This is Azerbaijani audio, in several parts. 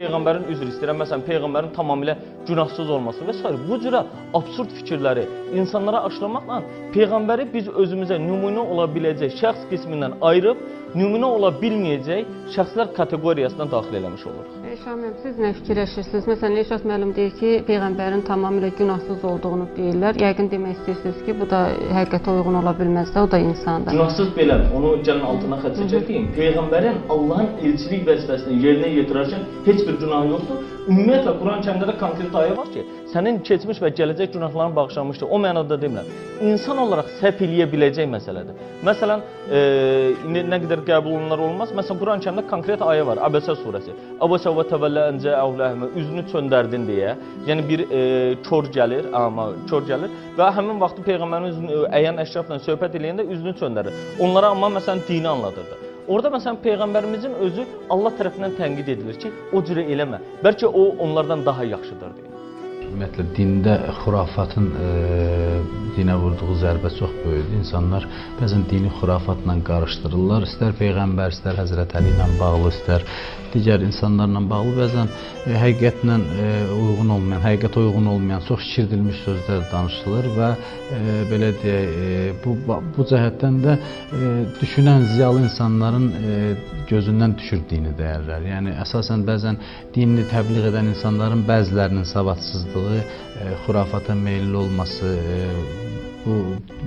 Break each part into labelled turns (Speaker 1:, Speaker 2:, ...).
Speaker 1: Peyğəmbərin üzr istəyirəm, məsələn, Peyğəmbərin tamamilə günahsız olması və s. Bu cürə absurd fikirləri insanlara aşılamaqla Peyğəmbəri biz özümüzə nümunə ola biləcək şəxs qismindən ayırıb, nümunə ola bilməyəcək şəxslər kateqoriyasına daxil eləmiş oluruq.
Speaker 2: Şamil, siz nə fikirləşirsiniz? Məsələn, Elşad müəllim deyir ki, Peyğəmbərin tamamilə günahsız olduğunu deyirlər. Yəqin demək istəyirsiniz ki, bu da həqiqətə uyğun ola bilməzsə, o da insandır.
Speaker 1: Günahsız belə, onu gəlin altına xətt çəkəyim. Peyğəmbərin Allahın elçilik vəzifəsini yerinə yetirərkən heç bir günahı yoxdur. Ümumiyyətlə, Quran-Kərimdə də konkret ayə var ki, sənin keçmiş və gələcək günahların bağışlanmışdır. O mənada demirəm. İnsan olaraq səhv eləyə biləcək məsələdir. Məsələn, nə qədər qəbul olunanlar olmaz. Məsələn, Quran-Kərimdə konkret ayə var, Əbəsə surəsi. Əbəsə və təvəllə əncə əvləhmə, üzünü çöndərdin deyə. Yəni bir kör gəlir, amma kör gəlir və həmin vaxtı Peyğəmbərin üzünü əyən əşrafla söhbət eləyəndə üzünü çöndərir. Onlara amma məsələn dini anladırdı. Orada məsələn Peyğəmbərimizin özü Allah tərəfindən tənqid edilir ki, o cürə eləmə. Bəlkə o onlardan daha yaxşıdır deyə.
Speaker 3: Ümumiyyətlə, dində xurafatın dinə vurduğu zərbə çox böyükdür. İnsanlar bəzən dini xurafatla qarışdırırlar. İstər Peyğəmbər, istər Həzrət Əli ilə bağlı, istər digər insanlarla bağlı bəzən həqiqətlə uyğun olmayan, həqiqətə uyğun olmayan çox şişirdilmiş sözlər danışılır və belə deyək, bu cəhətdən də düşünən ziyalı insanların gözündən düşür dini dəyərlər. Yəni, əsasən bəzən dinini təbliğ edən insanların bəzilərinin savadsızlığı, xurafata meyilli olması, bu,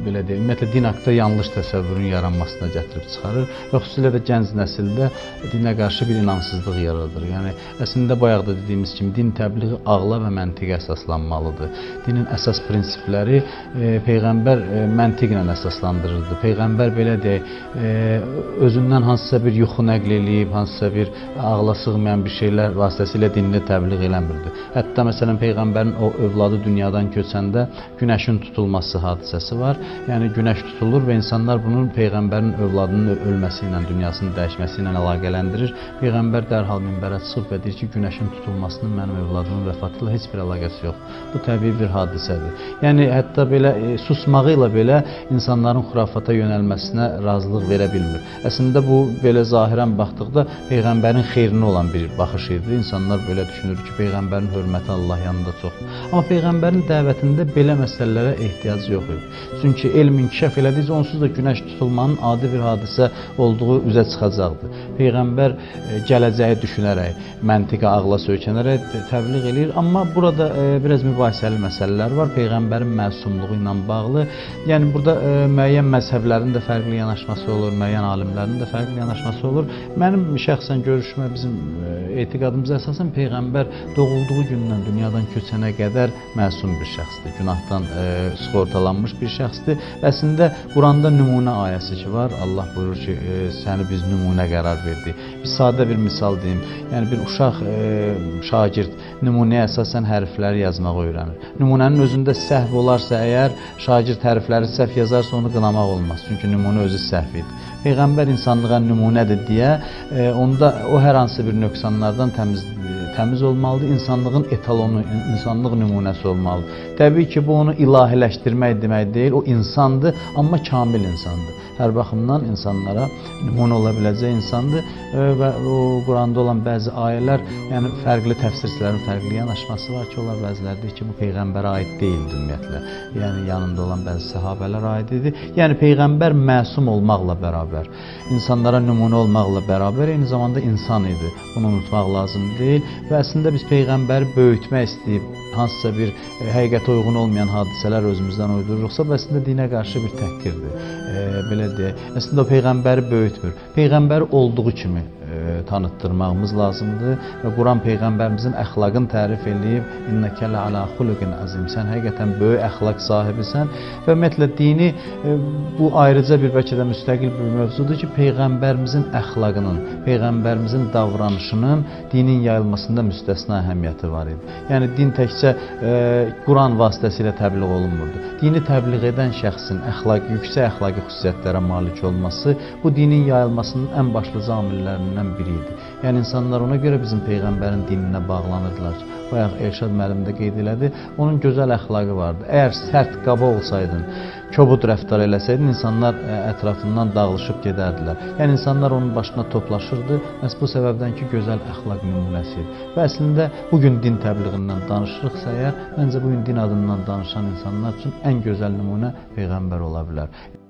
Speaker 3: belə deyək, ümumiyyətlə, din haqqında yanlış təsəvvürün yaranmasına gətirib çıxarır və xüsusilə də gənc nəsildə dinə qarşı bir inamsızlıq yaradır. Yəni, əslində, bayaq da dediyimiz kimi, din təbliği ağla və məntiqə əsaslanmalıdır. Dinin əsas prinsipləri Peyğəmbər məntiqlə əsaslandırırdı. Peyğəmbər, belə deyək, özündən hansısa bir yuxu nəql eləyib, hansısa bir ağla sığmayan bir şeylər vasitəsilə dinini təbliğ eləmirdi. Hətta, məsələn, Peyğəmbərin o övladı dünyadan köçəndə günəşin tutulması hadisəsi var. Yəni, günəş tutulur və insanlar bunun Peyğəmbərin övladının ölməsi ilə, dünyasının dəyişməsi ilə əlaqələndirir. Peyğəmbər dərhal minbərə çıxıb və deyir ki, günəşin tutulmasının mənim övladımın vəfatı ilə heç bir əlaqəsi yox. Bu təbii bir hadisədir. Yəni, hətta belə susmağı ilə belə insanların xurafata yönəlməsinə razılıq verə bilmir. Əslində, bu belə zahirən baxdıqda Peyğəmbərin xeyrinə olan bir baxış idi. İnsanlar belə düşünür ki, Peyğəmbərin hörməti Allah yanında çoxdur. Amma Peyğəmbərin dəvətində belə məsələlərə ehtiyac yox idi. Çünki elm inkişaf elədikcə onsuz da günəş tutulmanın adi bir hadisə olduğu üzə çıxacaqdır. Peyğəmbər gələcəyi düşünərək, məntiqə, ağla söykənərək təbliğ eləyir. Amma burada biraz mübahisəli məsələlər var. Peyğəmbərin məsumluğu ilə bağlı. Yəni, burada müəyyən məzhəblərin də fərqli yanaşması olur, müəyyən alimlərin də fərqli yanaşması olur. Mənim şəxsən görüşümə, bizim etiqadımıza əsasən Peyğəmbər doğulduğu gündən dünyadan köçənə qədər məsum bir şəxsdir. Günahdan sığortalanmış bir şəxsdir. Əslində, Quranda nümunə ayəsi ki var. Allah buyurur ki, səni biz nümunə qərar verdik. Bir sadə bir misal deyim. Yəni, bir uşaq şagird nümunəyə əsasən hərfləri yazmağı öyrənir. Nümunənin özündə səhv olarsa əgər, şagird hərfləri səhv yazarsa onu qınamaq olmaz. Çünki nümunə özü səhv idi. Peyğəmbər insanlığa nümunədir deyə, onda o hər hansı bir nöqsanlardan təmiz olmalıdır, insanlığın etalonu, insanlıq nümunəsi olmalıdır. Təbii ki, bu onu ilahiləşdirmək demək deyil, o insandır, amma kamil insandır. Hər baxımdan insanlara nümunə ola biləcək insandır və o Quranda olan bəzi ayələr, yəni fərqli təfsirçilərin fərqli yanaşması var ki, onlar bəziləri deyir ki, bu Peyğəmbərə aid deyildi ümumiyyətlə. Yəni, yanında olan bəzi səhabələr aid idi. Yəni, Peyğəmbər məsum olmaqla bərabər, insanlara nümunə olmaqla bərabər, eyni zamanda insan idi. Bunu unutmaq lazım deyil və əslində biz Peyğəmbəri böyütmək istəyib, hansısa bir həqiqətə uyğun olmayan hadisələr özümüzdən uydururuqsa, əslində dinə qarşı bir təhqirdir. Belə deyək, əslində o Peyğəmbəri böyütmür. Peyğəmbəri olduğu kimi tanıtdırmağımız lazımdır və Quran Peyğəmbərimizin əxlaqını tərif eləyib, İnnəkə lə'alə xuluqin əzim, sən həqiqətən böyük əxlaq sahibisən və ümumiyyətlə dini bu ayrıca bir bəlkə də müstəqil bir mövzudur ki, Peyğəmbərimizin əxlaqının, Peyğəmbərimizin davranışının dinin yayılmasında müstəsna əhəmiyyəti var idi. Yəni, din təkcə Quran vasitəsilə təbliğ olunmurdu. Dini təbliğ edən şəxsin yüksək əxlaqi xüsusiyyətlərə malik olması bu dinin yayılmasının ən başlıca amillərindən dinlərindən biri idi. Yəni insanlar ona görə bizim peyğəmbərin dininə bağlanırdılar. Bayaq Elşad müəllim də qeyd elədi, onun gözəl əxlaqı vardı. Əgər sərt, qaba olsaydın, kobud rəftar eləsəydin, insanlar ətrafından dağılışıb gedərdilər. Yəni insanlar onun başına toplaşırdı. Məhz bu səbəbdən ki, gözəl əxlaq nümunəsi idi. Və əslində bugün din təbliğindən danışırıqsa əgər, məncə bugün din adından danışan insanlar üçün ən gözəl nümunə peyğəmbər ola bilər.